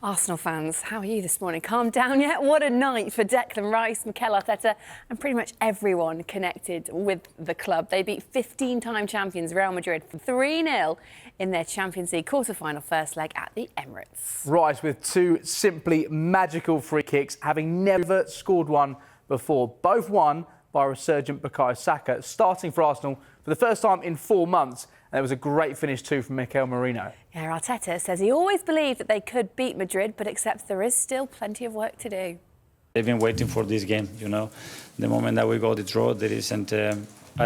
Arsenal fans, how are you this morning? Calm down yet? What a night for Declan Rice, Mikel Arteta and pretty much everyone connected with the club. They beat 15-time champions Real Madrid 3-0 in their Champions League quarter-final first leg at the Emirates. Rice with two simply magical free kicks, having never scored one before. Both won by resurgent Bukayo Saka, starting for Arsenal for the first time in 4 months. And it was a great finish too from Mikel Merino. Yeah, Arteta says he always believed that they could beat Madrid, but accepts there is still plenty of work to do. They've been waiting for this game, you know. The moment that we got the draw, there isn't a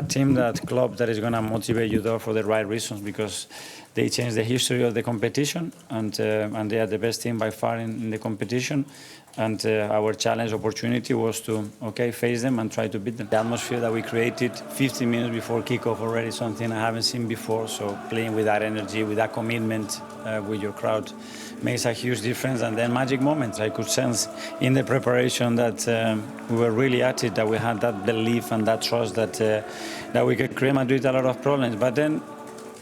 team, that club that is going to motivate you though for the right reasons, because they changed the history of the competition and they are the best team by far in the competition. And our challenge opportunity was to, face them and try to beat them. The atmosphere that we created 15 minutes before kickoff already, something I haven't seen before. So playing with that energy, with that commitment with your crowd makes a huge difference. And then magic moments. I could sense in the preparation that we were really at it, that we had that belief and that trust that we could create Madrid a lot of problems. But then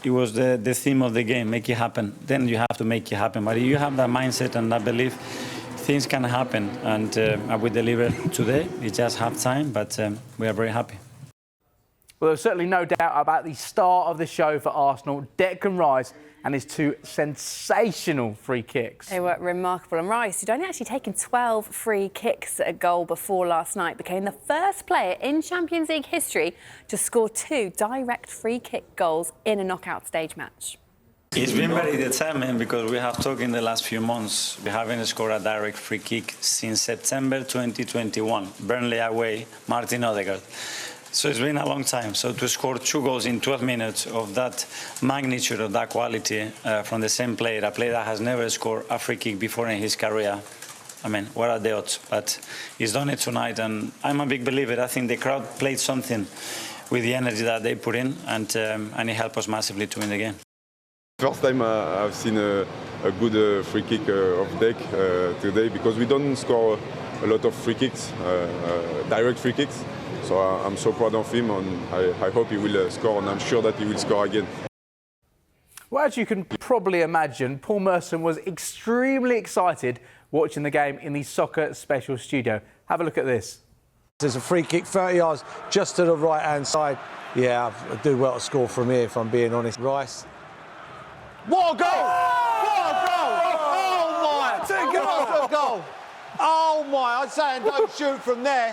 it was the theme of the game, make it happen. Then you have to make it happen. But if you have that mindset and that belief, things can happen, and we delivered today. It's just half time, but we are very happy. Well, there's certainly no doubt about the star of the show for Arsenal, Declan Rice, and his two sensational free kicks. They were remarkable. And Rice, who'd only actually taken 12 free kicks at a goal before last night, became the first player in Champions League history to score 2 direct free kick goals in a knockout stage match. It's been very determined because we have talked in the last few months. We haven't scored a direct free kick since September 2021. Burnley away, Martin Odegaard. So it's been a long time. So to score 2 goals in 12 minutes of that magnitude, of that quality from the same player, a player that has never scored a free kick before in his career, I mean, what are the odds? But he's done it tonight, and I'm a big believer. I think the crowd played something with the energy that they put in, and it helped us massively to win the game. First time I've seen a good free kick of Dec today, because we don't score a lot of free kicks, direct free kicks. So I'm so proud of him, and I hope he will score, and I'm sure that he will score again. Well, as you can probably imagine, Paul Merson was extremely excited watching the game in the Soccer Special studio. Have a look at this. There's a free kick 30 yards just to the right-hand side. Yeah, I do well to score from here, if I'm being honest. Rice. What a goal! What a goal! Oh, my! What a goal! Oh, my! I'm saying don't shoot from there.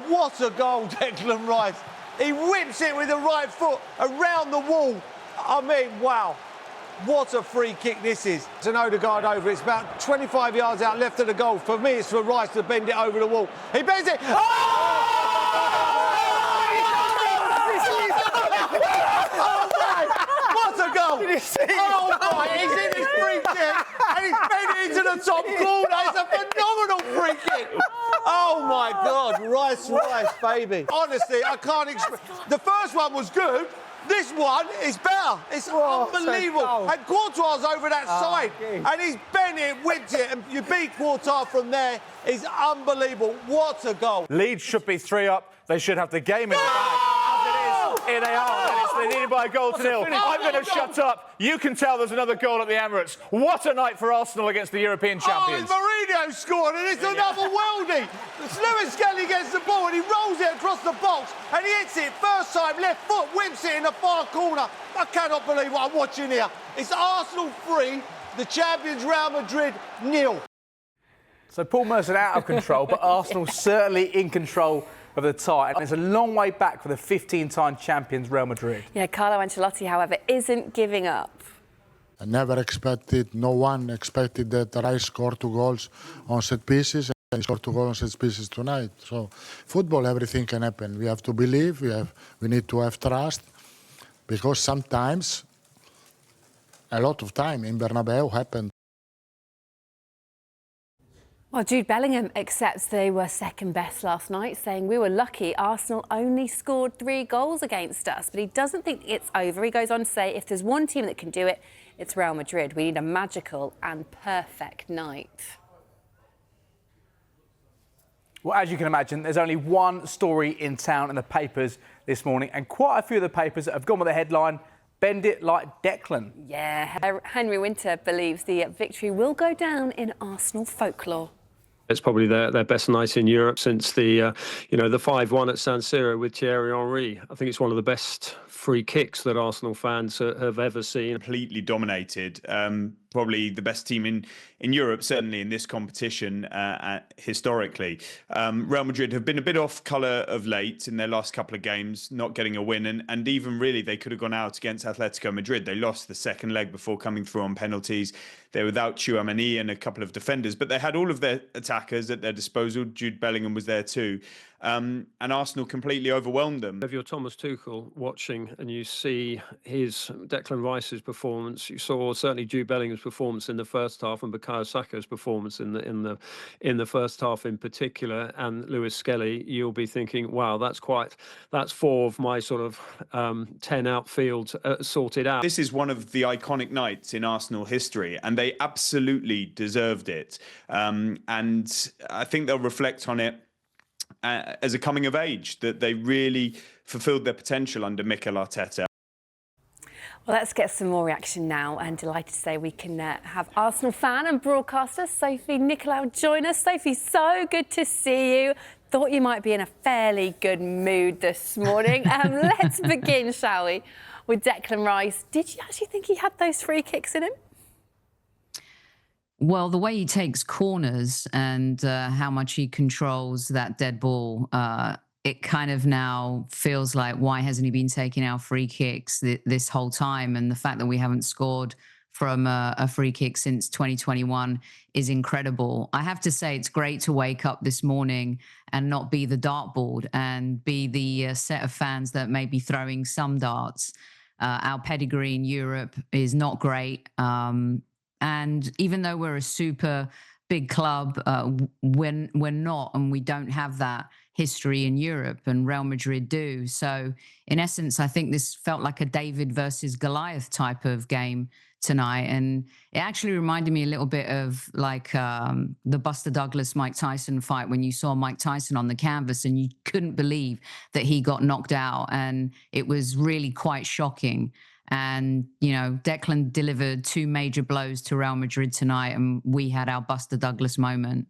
What a goal, Declan Rice. He whips it with the right foot around the wall. I mean, wow. What a free kick this is. It's an Odegaard over. It's about 25 yards out left of the goal. For me, it's for Rice to bend it over the wall. He bends it. Oh! Oh my, he's in his free kick and he's bent it into the top corner. It's a phenomenal free kick. Oh my God, Rice, baby. Honestly, I can't express. The first one was good. This one is better. It's unbelievable. And Courtois over that side. And he's bent it, whipped it, and you beat Courtois from there. It's unbelievable. What a goal. Leeds should be 3 up. They should have the game in the bag. As it is, here they are. They're leading by a goal to nil. I'm going to shut up. You can tell there's another goal at the Emirates. What a night for Arsenal against the European champions. Oh, Mourinho scored, and it's another worldie. Lewis Kelly gets the ball, and he rolls it across the box, and he hits it first time, left foot, whips it in the far corner. I cannot believe what I'm watching here. It's Arsenal 3, the champions Real Madrid 0. So Paul Merson out of control, but Arsenal certainly in control of the tie. And it's a long way back for the 15-time champions Real Madrid. Yeah, Carlo Ancelotti, however, isn't giving up. I never expected, no one expected that Rice scored 2 goals on set pieces, and he scored 2 goals on set pieces tonight. So football, everything can happen. We have to believe, we need to have trust, because sometimes, a lot of time in Bernabeu happened. Well, Jude Bellingham accepts they were second best last night, saying we were lucky Arsenal only scored 3 goals against us. But he doesn't think it's over. He goes on to say if there's one team that can do it, it's Real Madrid. We need a magical and perfect night. Well, as you can imagine, there's only one story in town in the papers this morning, and quite a few of the papers that have gone with the headline, Bend it like Declan. Yeah, Henry Winter believes the victory will go down in Arsenal folklore. It's probably their best night in Europe since the 5-1 at San Siro with Thierry Henry. I think it's one of the best free kicks that Arsenal fans have ever seen. Completely dominated. Probably the best team in Europe, certainly in this competition historically. Real Madrid have been a bit off colour of late in their last couple of games, not getting a win. And even really, they could have gone out against Atletico Madrid. They lost the second leg before coming through on penalties. They were without Tchouaméni and a couple of defenders, but they had all of their attackers at their disposal. Jude Bellingham was there too. And Arsenal completely overwhelmed them. If you're Thomas Tuchel watching and you see his Declan Rice's performance, you saw certainly Jude Bellingham's performance in the first half and Bukayo Saka's performance in the first half in particular, and Lewis Skelly, you'll be thinking, wow, that's 4 of my sort of 10 outfield sorted out. This is one of the iconic nights in Arsenal history, and they absolutely deserved it. And I think they'll reflect on it as a coming of age, that they really fulfilled their potential under Mikel Arteta. Well, let's get some more reaction now, and delighted to say we can have Arsenal fan and broadcaster Sophie Nicolau join us. Sophie, so good to see you. Thought you might be in a fairly good mood this morning. Let's begin, shall we, with Declan Rice. Did you actually think he had those free kicks in him? Well, the way he takes corners and how much he controls that dead ball, it kind of now feels like, why hasn't he been taking our free kicks this whole time? And the fact that we haven't scored from a free kick since 2021 is incredible. I have to say, it's great to wake up this morning and not be the dartboard and be the set of fans that may be throwing some darts. Our pedigree in Europe is not great. And even though we're a super big club, we're not, and we don't have that history in Europe, and Real Madrid do. So in essence, I think this felt like a David versus Goliath type of game tonight. And it actually reminded me a little bit of like the Buster Douglas Mike Tyson fight, when you saw Mike Tyson on the canvas and you couldn't believe that he got knocked out. And it was really quite shocking. And, you know, Declan delivered 2 major blows to Real Madrid tonight, and we had our Buster Douglas moment.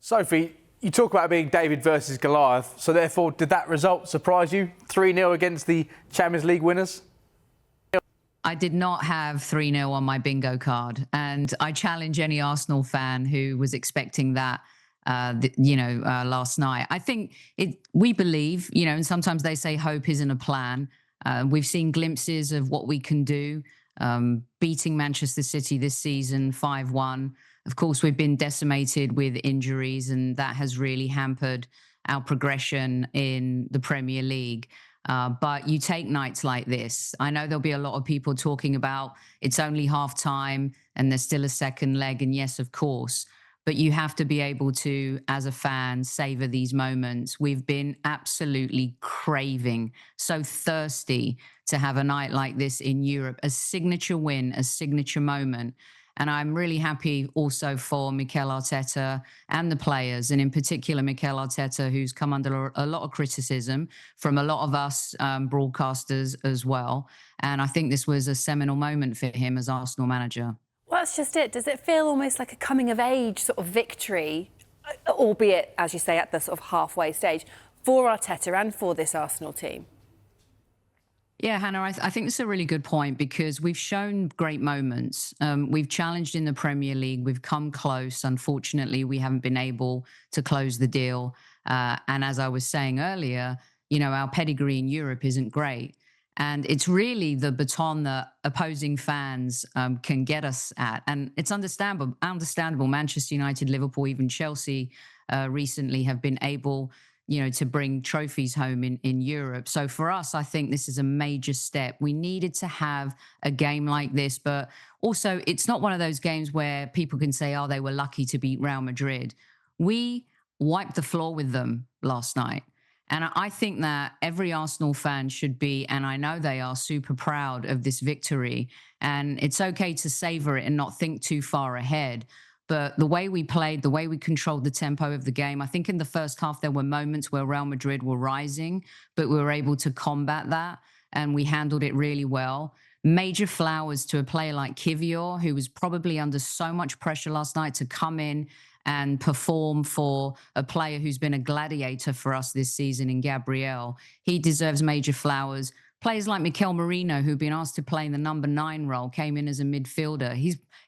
Sophie, you talk about being David versus Goliath, so therefore, did that result surprise you? 3-0 against the Champions League winners? I did not have 3-0 on my bingo card, and I challenge any Arsenal fan who was expecting that last night. I think we believe, and sometimes they say hope isn't a plan. We've seen glimpses of what we can do, beating Manchester City this season 5-1. Of course, we've been decimated with injuries, and that has really hampered our progression in the Premier League. But you take nights like this. I know there'll be a lot of people talking about it's only half time and there's still a second leg. And yes, of course. But you have to be able to, as a fan, savor these moments. We've been absolutely craving, so thirsty to have a night like this in Europe, a signature win, a signature moment. And I'm really happy also for Mikel Arteta and the players, and in particular Mikel Arteta, who's come under a lot of criticism from a lot of us broadcasters as well. And I think this was a seminal moment for him as Arsenal manager. Well, that's just it. Does it feel almost like a coming-of-age sort of victory, albeit, as you say, at the sort of halfway stage, for Arteta and for this Arsenal team? Yeah, Hannah, I think this is a really good point, because we've shown great moments. We've challenged in the Premier League. We've come close. Unfortunately, we haven't been able to close the deal. And as I was saying earlier, our pedigree in Europe isn't great. And it's really the baton that opposing fans can get us at. And it's understandable. Manchester United, Liverpool, even Chelsea recently have been able, to bring trophies home in Europe. So for us, I think this is a major step. We needed to have a game like this, but also it's not one of those games where people can say, oh, they were lucky to beat Real Madrid. We wiped the floor with them last night. And I think that every Arsenal fan should be, and I know they are, super proud of this victory. And it's okay to savor it and not think too far ahead. But the way we played, the way we controlled the tempo of the game, I think in the first half there were moments where Real Madrid were rising, but we were able to combat that and we handled it really well. major flowers to a player like Kivior, who was probably under so much pressure last night to come in and perform for a player who's been a gladiator for us this season in Gabriel. He deserves major flowers. Players like Mikel Merino, who've been asked to play in the number 9 role, came in as a midfielder.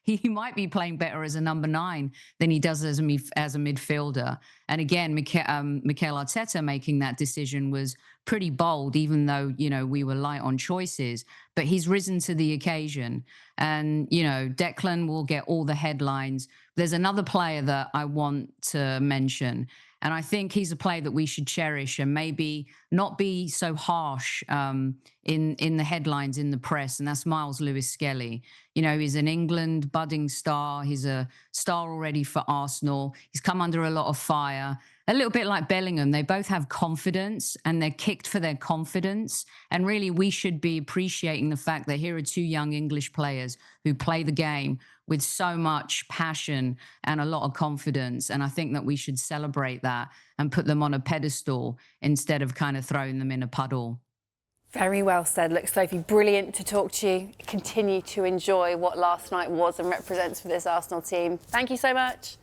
He might be playing better as a number 9 than he does as a midfielder. And again, Mikel Arteta making that decision was pretty bold, even though, you know, we were light on choices. But he's risen to the occasion. And, you know, Declan will get all the headlines. There's another player that I want to mention, and I think he's a player that we should cherish and maybe not be so harsh in the headlines, in the press, and that's Miles Lewis-Skelly. You know, he's an England budding star. He's a star already for Arsenal. He's come under a lot of fire. A little bit like Bellingham, they both have confidence and they're kicked for their confidence. And really, we should be appreciating the fact that here are 2 young English players who play the game with so much passion and a lot of confidence. And I think that we should celebrate that and put them on a pedestal instead of kind of throwing them in a puddle. Very well said. Look, Sophie, brilliant to talk to you. Continue to enjoy what last night was and represents for this Arsenal team. Thank you so much.